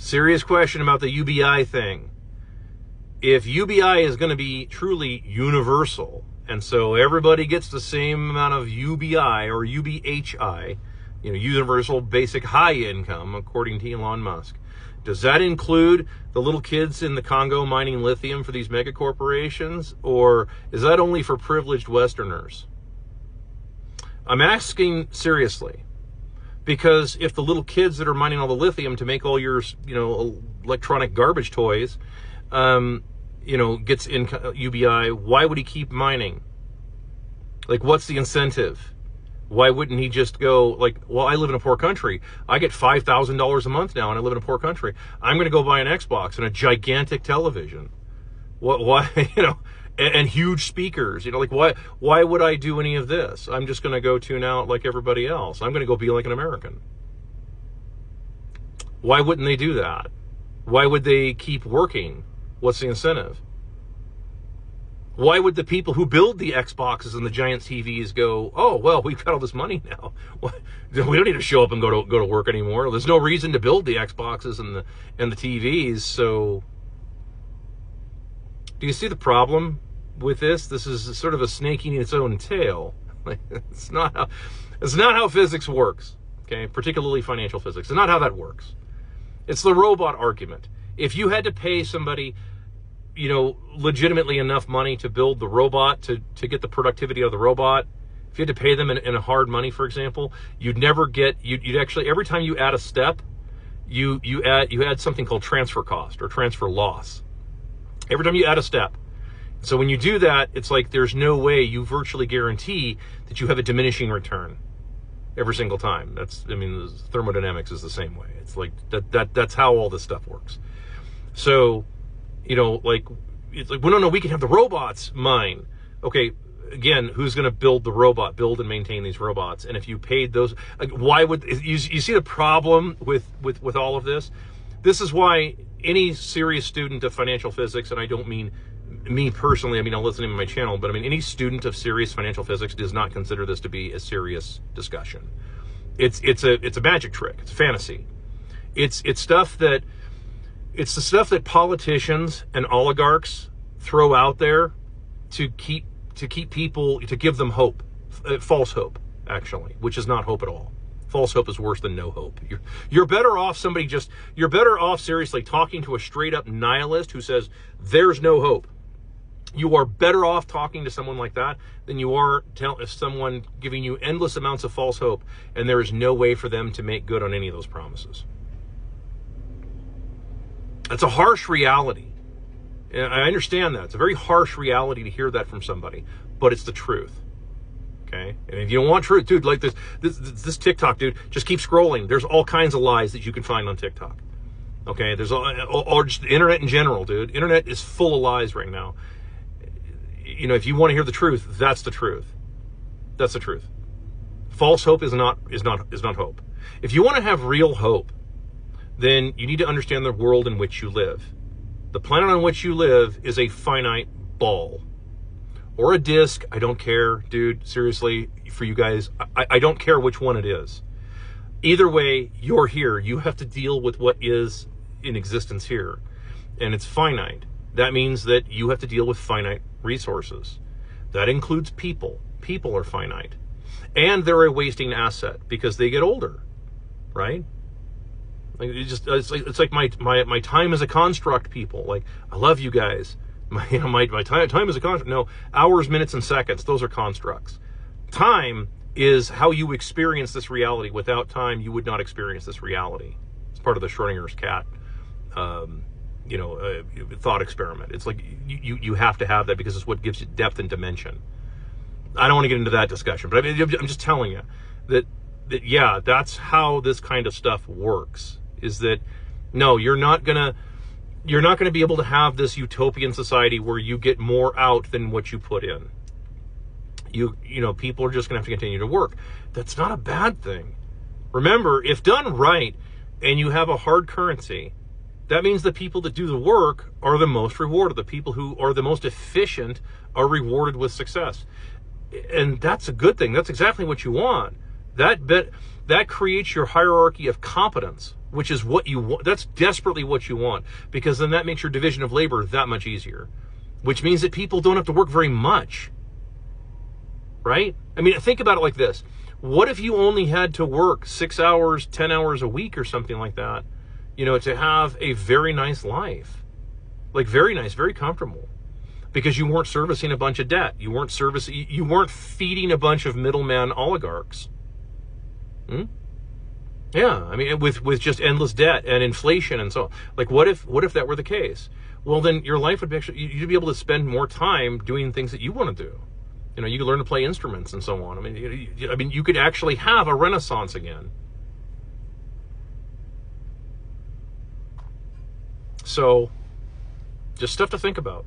Serious question about the UBI thing. If UBI is going to be truly universal, and so everybody gets the same amount of UBI or UBHI, universal basic high income, according to Elon Musk, does that include the little kids in the Congo mining lithium for these mega corporations, or is that only for privileged Westerners? I'm asking seriously, because if the little kids that are mining all the lithium to make all your, electronic garbage toys, gets in UBI, why would he keep mining? Like, what's the incentive? Why wouldn't he just go well, I live in a poor country. I get $5,000 a month now and I live in a poor country. I'm going to go buy an Xbox and a gigantic television. Why, and huge speakers, why would I do any of this? I'm just going to go tune out like everybody else. I'm going to go be like an American. Why wouldn't they do that? Why would they keep working? What's the incentive? Why would the people who build the Xboxes and the giant TVs go, oh, well, we've got all this money now. We don't need to show up and go to work anymore. There's no reason to build the Xboxes and the TVs. So do you see the problem with this? This is sort of a snake eating its own tail. It's not how physics works, okay? Particularly financial physics. It's not how that works. It's the robot argument. If you had to pay somebody, legitimately enough money to build the robot, to get the productivity of the robot, if you had to pay them in a hard money, for example, you'd actually, every time you add a step, you add something called transfer cost or transfer loss. Every time you add a step. So when you do that, it's like there's no way you virtually guarantee that you have a diminishing return every single time. Thermodynamics is the same way. It's like that's how all this stuff works. So, it's like, well, no, we can have the robots mine. Okay, again, who's going to build and maintain these robots? And if you paid those, why would you see the problem with all of this? This is why any serious student of financial physics, and I don't mean me personally, I'll listen to my channel, but any student of serious financial physics does not consider this to be a serious discussion. It's a magic trick. It's fantasy. It's the stuff that politicians and oligarchs throw out there to keep people, to give them hope, false hope, actually, which is not hope at all. False hope is worse than no hope. You're better off seriously talking to a straight up nihilist who says there's no hope. You are better off talking to someone like that than you are someone giving you endless amounts of false hope, and there is no way for them to make good on any of those promises. That's a harsh reality. And I understand that. It's a very harsh reality to hear that from somebody, but it's the truth. Okay? And if you don't want truth, dude, like this TikTok, dude, just keep scrolling. There's all kinds of lies that you can find on TikTok. Okay? There's or just the internet in general, dude. Internet is full of lies right now. If you want to hear the truth, that's the truth. That's the truth. False hope is not hope. If you want to have real hope, then you need to understand the world in which you live. The planet on which you live is a finite ball. Or a disc, I don't care, dude, seriously, for you guys, I don't care which one it is. Either way, you're here. You have to deal with what is in existence here. And it's finite. That means that you have to deal with finite resources. That includes people. People are finite. And they're a wasting asset because they get older, right? It's like my time is a construct, people. Like, I love you guys. My time is a construct. No, hours, minutes, and seconds, those are constructs. Time is how you experience this reality. Without time, you would not experience this reality. It's part of the Schrodinger's cat, thought experiment. It's like you have to have that because it's what gives you depth and dimension. I don't want to get into that discussion, but I'm just telling you that yeah, that's how this kind of stuff works. Is that no, you're not gonna be able to have this utopian society where you get more out than what you put in. People are just gonna have to continue to work. That's not a bad thing. Remember, if done right and you have a hard currency, that means the people that do the work are the most rewarded. The people who are the most efficient are rewarded with success. And that's a good thing. That's exactly what you want. that creates your hierarchy of competence, which is what you want. That's desperately what you want, because then that makes your division of labor that much easier, which means that people don't have to work very much, right? I mean, think about it like this. What if you only had to work 6 hours, 10 hours a week or something like that, you know, to have a very nice life? Like very nice, very comfortable. Because you weren't servicing a bunch of debt. You weren't feeding a bunch of middleman oligarchs. Yeah, I mean, with just endless debt and inflation and so on. Like, what if that were the case? Well, then your life would be you'd be able to spend more time doing things that you want to do. You know, you could learn to play instruments and so on. I mean, you could actually have a renaissance again. So, just stuff to think about.